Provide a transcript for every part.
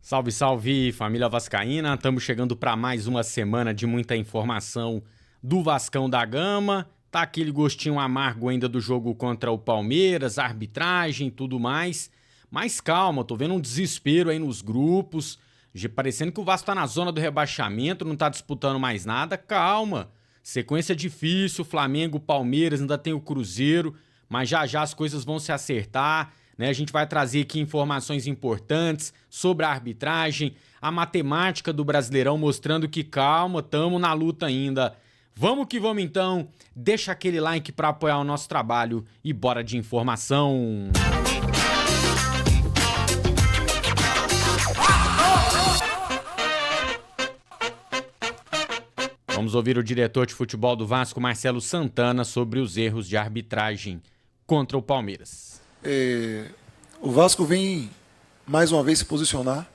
Salve, salve, família vascaína. Estamos chegando para mais uma semana de muita informação do Vascão da Gama. Tá aquele gostinho amargo ainda do jogo contra o Palmeiras, arbitragem e tudo mais. Mas calma, tô vendo um desespero aí nos grupos, parecendo que o Vasco tá na zona do rebaixamento, não tá disputando mais nada. Calma, sequência difícil, Flamengo, Palmeiras, ainda tem o Cruzeiro, mas já já as coisas vão se acertar. A gente vai trazer aqui informações importantes sobre a arbitragem, a matemática do Brasileirão mostrando que calma, estamos na luta ainda. Vamos que vamos então, deixa aquele like para apoiar o nosso trabalho e bora de informação. Vamos ouvir o diretor de futebol do Vasco, Marcelo Santana, sobre os erros de arbitragem contra o Palmeiras. O Vasco vem mais uma vez se posicionar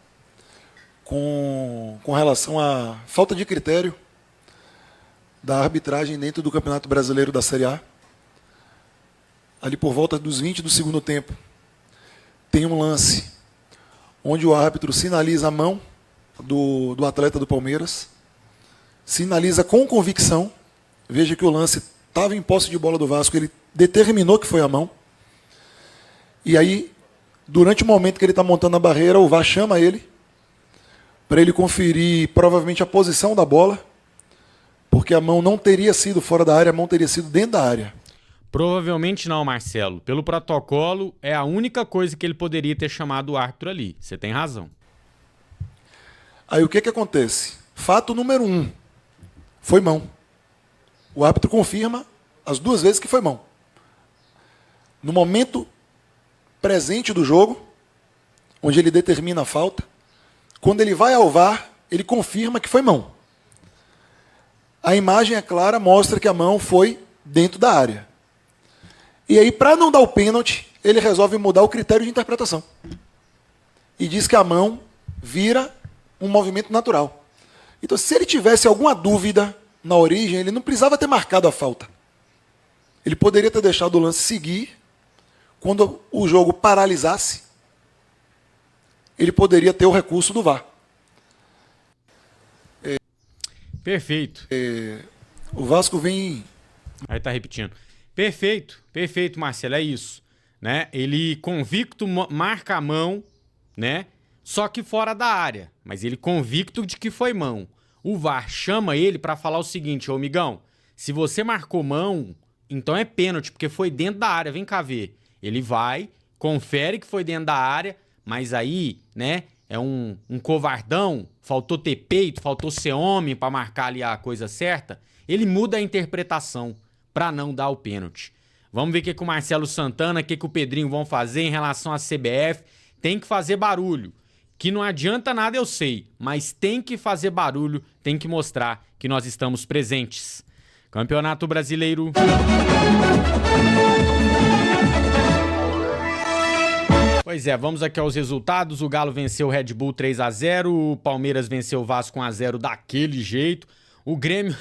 com relação à falta de critério da arbitragem dentro do Campeonato Brasileiro da Série A. Ali por volta dos 20 do segundo tempo, tem um lance onde o árbitro sinaliza a mão do atleta do Palmeiras, sinaliza com convicção. Veja que o lance estava em posse de bola do Vasco, ele determinou que foi a mão. E aí, durante o momento que ele está montando a barreira, o VAR chama ele para ele conferir provavelmente a posição da bola, porque a mão não teria sido fora da área, a mão teria sido dentro da área. Provavelmente não, Marcelo. Pelo protocolo, é a única coisa que ele poderia ter chamado o árbitro ali. Você tem razão. Aí o que acontece? Fato número 1, foi mão. O árbitro confirma as duas vezes que foi mão. No momento presente do jogo, onde ele determina a falta, quando ele vai ao VAR, ele confirma que foi mão. A imagem é clara, mostra que a mão foi dentro da área. E aí, para não dar o pênalti, ele resolve mudar o critério de interpretação. E diz que a mão vira um movimento natural. Então, se ele tivesse alguma dúvida na origem, ele não precisava ter marcado a falta. Ele poderia ter deixado o lance seguir. Quando o jogo paralisasse, ele poderia ter o recurso do VAR. Perfeito. O Vasco vem... Aí tá repetindo. Perfeito, Marcelo, é isso. Ele convicto marca a mão, só que fora da área. Mas ele convicto de que foi mão. O VAR chama ele pra falar o seguinte: ô amigão, se você marcou mão, então é pênalti, porque foi dentro da área, vem cá ver. Ele vai, confere que foi dentro da área, mas aí, é um covardão, faltou ter peito, faltou ser homem pra marcar ali a coisa certa. Ele muda a interpretação pra não dar o pênalti. Vamos ver o que o Marcelo Santana, o que o Pedrinho vão fazer em relação à CBF. Tem que fazer barulho, que não adianta nada, eu sei, mas tem que fazer barulho, tem que mostrar que nós estamos presentes. Campeonato Brasileiro... Pois é, vamos aqui aos resultados. O Galo venceu o Red Bull 3-0, o Palmeiras venceu o Vasco 1-0 daquele jeito. O Grêmio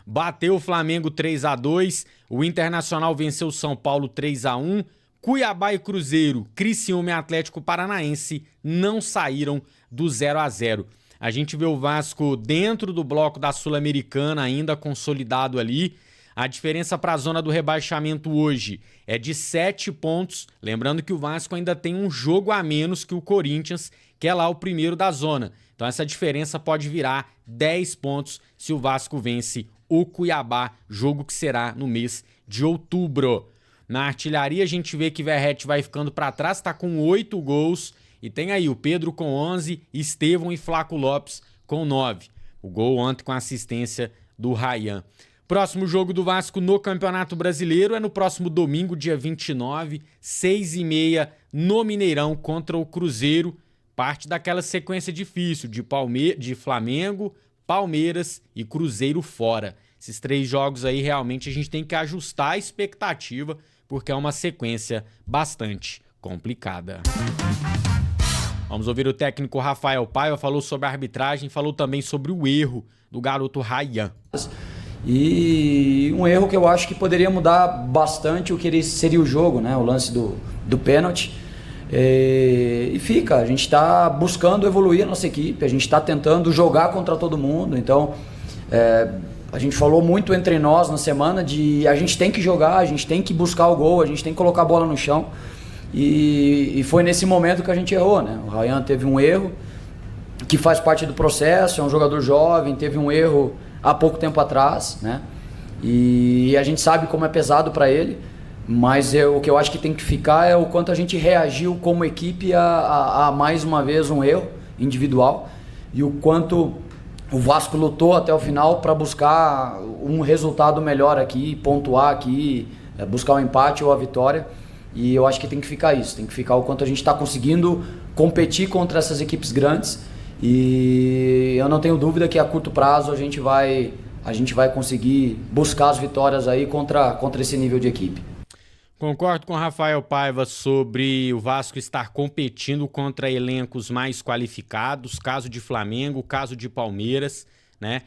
bateu o Flamengo 3-2, o Internacional venceu o São Paulo 3-1, Cuiabá e Cruzeiro, Criciúma e Atlético Paranaense não saíram do 0-0. A gente vê o Vasco dentro do bloco da Sul-Americana ainda consolidado ali. A diferença para a zona do rebaixamento hoje é de 7 pontos. Lembrando que o Vasco ainda tem um jogo a menos que o Corinthians, que é lá o primeiro da zona. Então essa diferença pode virar 10 pontos se o Vasco vence o Cuiabá, jogo que será no mês de outubro. Na artilharia a gente vê que Verratti vai ficando para trás, está com 8 gols. E tem aí o Pedro com 11, Estevão e Flaco Lopes com 9. O gol ontem com a assistência do Ryan. Próximo jogo do Vasco no Campeonato Brasileiro é no próximo domingo, dia 29, 6h30, no Mineirão contra o Cruzeiro. Parte daquela sequência difícil de Flamengo, Palmeiras e Cruzeiro fora. Esses 3 jogos aí realmente a gente tem que ajustar a expectativa, porque é uma sequência bastante complicada. Vamos ouvir o técnico Rafael Paiva, falou sobre a arbitragem, falou também sobre o erro do garoto Ryan. E um erro que eu acho que poderia mudar bastante o que seria o jogo, o lance do pênalti. E fica, a gente está buscando evoluir a nossa equipe, a gente está tentando jogar contra todo mundo. Então, a gente falou muito entre nós na semana de a gente tem que jogar, a gente tem que buscar o gol, a gente tem que colocar a bola no chão. E foi nesse momento que a gente errou, né? O Ryan teve um erro que faz parte do processo, é um jogador jovem, teve um erro há pouco tempo atrás, né? E a gente sabe como é pesado para ele. Mas o que eu acho que tem que ficar é o quanto a gente reagiu como equipe a mais uma vez um erro individual e o quanto o Vasco lutou até o final para buscar um resultado melhor aqui, pontuar aqui, buscar o empate ou a vitória. E eu acho que tem que ficar isso, tem que ficar o quanto a gente está conseguindo competir contra essas equipes grandes. E eu não tenho dúvida que a curto prazo a gente vai conseguir buscar as vitórias aí contra esse nível de equipe. Concordo com o Rafael Paiva sobre o Vasco estar competindo contra elencos mais qualificados, caso de Flamengo, caso de Palmeiras, né?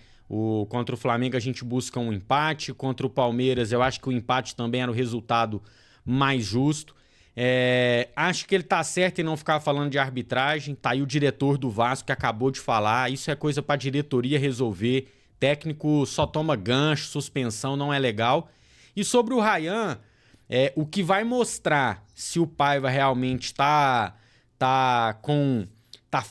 Contra o Flamengo a gente busca um empate, contra o Palmeiras eu acho que o empate também era o resultado mais justo. Acho que ele tá certo em não ficar falando de arbitragem, tá aí o diretor do Vasco que acabou de falar, isso é coisa pra diretoria resolver, técnico só toma gancho, suspensão não é legal. E sobre o Ryan... o que vai mostrar se o Paiva realmente tá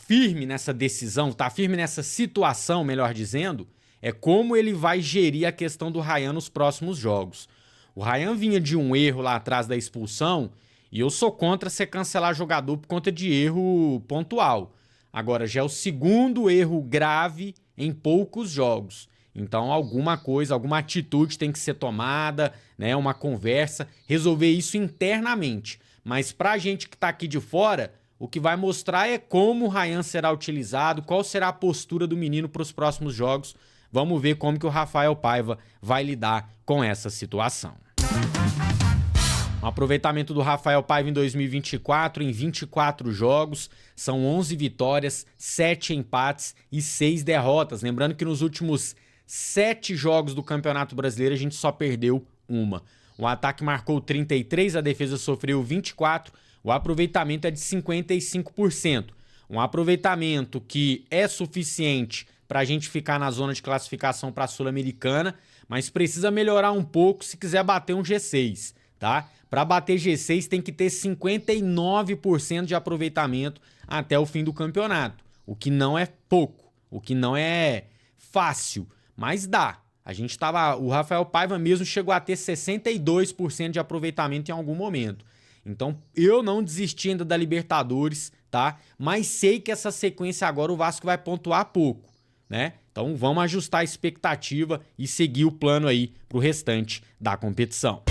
firme nessa decisão, tá firme nessa situação, melhor dizendo, é como ele vai gerir a questão do Ryan nos próximos jogos. O Ryan vinha de um erro lá atrás da expulsão e eu sou contra você cancelar jogador por conta de erro pontual. Agora, já é o segundo erro grave em poucos jogos. Então, alguma coisa, alguma atitude tem que ser tomada, né? Uma conversa, resolver isso internamente. Mas pra gente que tá aqui de fora, o que vai mostrar é como o Ryan será utilizado, qual será a postura do menino para os próximos jogos. Vamos ver como que o Rafael Paiva vai lidar com essa situação. O aproveitamento do Rafael Paiva em 2024, em 24 jogos, são 11 vitórias, 7 empates e 6 derrotas. Lembrando que nos últimos 7 jogos do Campeonato Brasileiro a gente só perdeu uma. O ataque marcou 33, a defesa sofreu 24, o aproveitamento é de 55%. Um aproveitamento que é suficiente para a gente ficar na zona de classificação para a Sul-Americana, mas precisa melhorar um pouco se quiser bater um G6, tá? Para bater G6 tem que ter 59% de aproveitamento até o fim do campeonato, o que não é pouco, o que não é fácil. Mas dá. O Rafael Paiva mesmo chegou a ter 62% de aproveitamento em algum momento. Então, eu não desisti ainda da Libertadores, tá? Mas sei que essa sequência agora o Vasco vai pontuar pouco, né? Então, vamos ajustar a expectativa e seguir o plano aí pro restante da competição.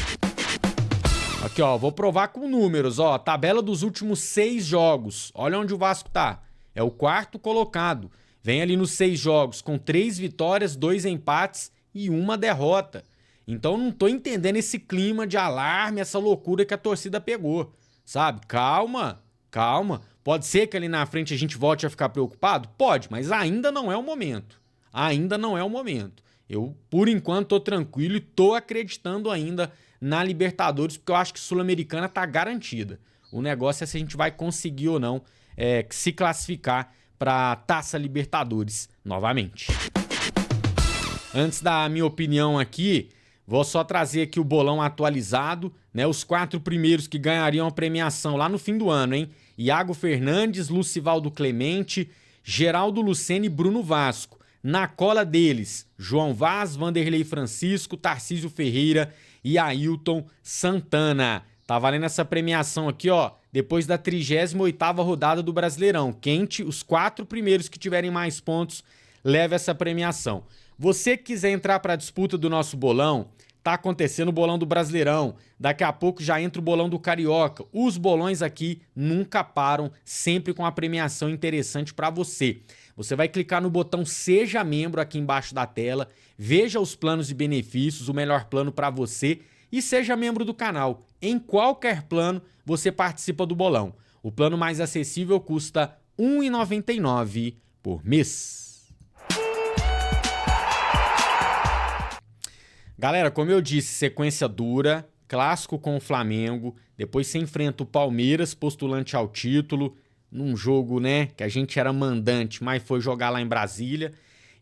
Aqui, ó, vou provar com números, ó, tabela dos últimos 6 jogos. Olha onde o Vasco tá. É o 4º colocado. Vem ali nos 6 jogos com 3 vitórias, 2 empates e 1 derrota. Então não tô entendendo esse clima de alarme, essa loucura que a torcida pegou, sabe? Calma, calma. Pode ser que ali na frente a gente volte a ficar preocupado? Pode, mas ainda não é o momento. Ainda não é o momento. Eu, por enquanto, tô tranquilo e tô acreditando ainda na Libertadores, porque eu acho que Sul-Americana tá garantida. O negócio é se a gente vai conseguir ou não se classificar para Taça Libertadores novamente. Antes da minha opinião aqui, vou só trazer aqui o bolão atualizado, né? Os 4 primeiros que ganhariam a premiação lá no fim do ano, hein? Iago Fernandes, Lucivaldo Clemente, Geraldo Lucena e Bruno Vasco. Na cola deles, João Vaz, Vanderlei Francisco, Tarcísio Ferreira e Ailton Santana. Tá valendo essa premiação aqui, ó, depois da 38ª rodada do Brasileirão. Quente, os 4 primeiros que tiverem mais pontos, leva essa premiação. Você que quiser entrar para a disputa do nosso bolão, tá acontecendo o bolão do Brasileirão. Daqui a pouco já entra o bolão do Carioca. Os bolões aqui nunca param, sempre com a premiação interessante para você. Você vai clicar no botão Seja Membro aqui embaixo da tela, veja os planos e benefícios, o melhor plano para você e seja membro do canal. Em qualquer plano, você participa do bolão. O plano mais acessível custa R$ 1,99 por mês. Galera, como eu disse, sequência dura, clássico com o Flamengo, depois você enfrenta o Palmeiras, postulante ao título, num jogo, né, que a gente era mandante, mas foi jogar lá em Brasília.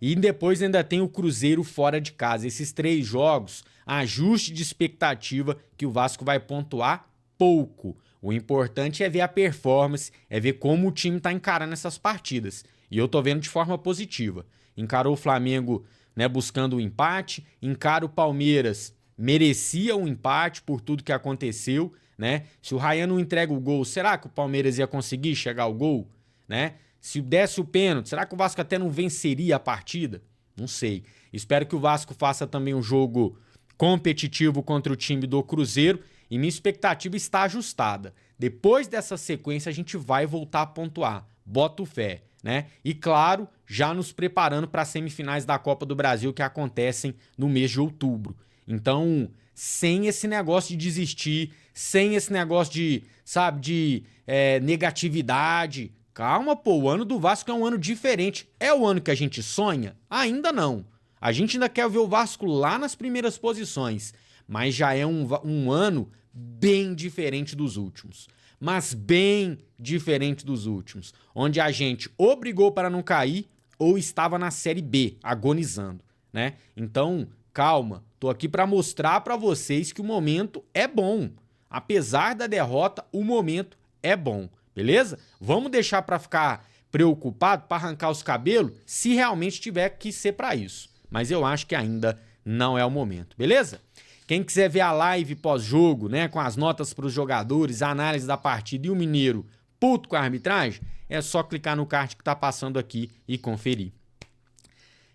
E depois ainda tem o Cruzeiro fora de casa. Esses 3 jogos, ajuste de expectativa que o Vasco vai pontuar pouco. O importante é ver a performance, é ver como o time tá encarando essas partidas. E eu tô vendo de forma positiva. Encarou o Flamengo, né, buscando o empate, encara o Palmeiras, merecia um empate por tudo que aconteceu, né? Se o Ryan não entrega o gol, será que o Palmeiras ia conseguir chegar ao gol, né? Se desse o pênalti, será que o Vasco até não venceria a partida? Não sei. Espero que o Vasco faça também um jogo competitivo contra o time do Cruzeiro e minha expectativa está ajustada. Depois dessa sequência a gente vai voltar a pontuar. Boto fé, né? E claro, já nos preparando para as semifinais da Copa do Brasil que acontecem no mês de outubro. Então, sem esse negócio de desistir, sem esse negócio de, sabe, de negatividade. Calma, pô, o ano do Vasco é um ano diferente. É o ano que a gente sonha? Ainda não. A gente ainda quer ver o Vasco lá nas primeiras posições, mas já é um ano bem diferente dos últimos. Mas bem diferente dos últimos, onde a gente ou brigou para não cair ou estava na Série B, agonizando, né? Então, calma, tô aqui para mostrar para vocês que o momento é bom. Apesar da derrota, o momento é bom. Beleza? Vamos deixar para ficar preocupado, para arrancar os cabelos, se realmente tiver que ser para isso. Mas eu acho que ainda não é o momento, beleza? Quem quiser ver a live pós-jogo, né, com as notas para os jogadores, a análise da partida e o Mineiro puto com a arbitragem, é só clicar no card que tá passando aqui e conferir.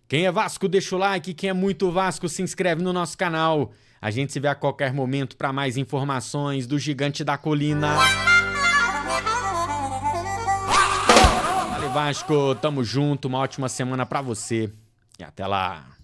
Quem é Vasco, deixa o like. Quem é muito Vasco, se inscreve no nosso canal. A gente se vê a qualquer momento para mais informações do Gigante da Colina. Vasco, tamo junto, uma ótima semana pra você e até lá.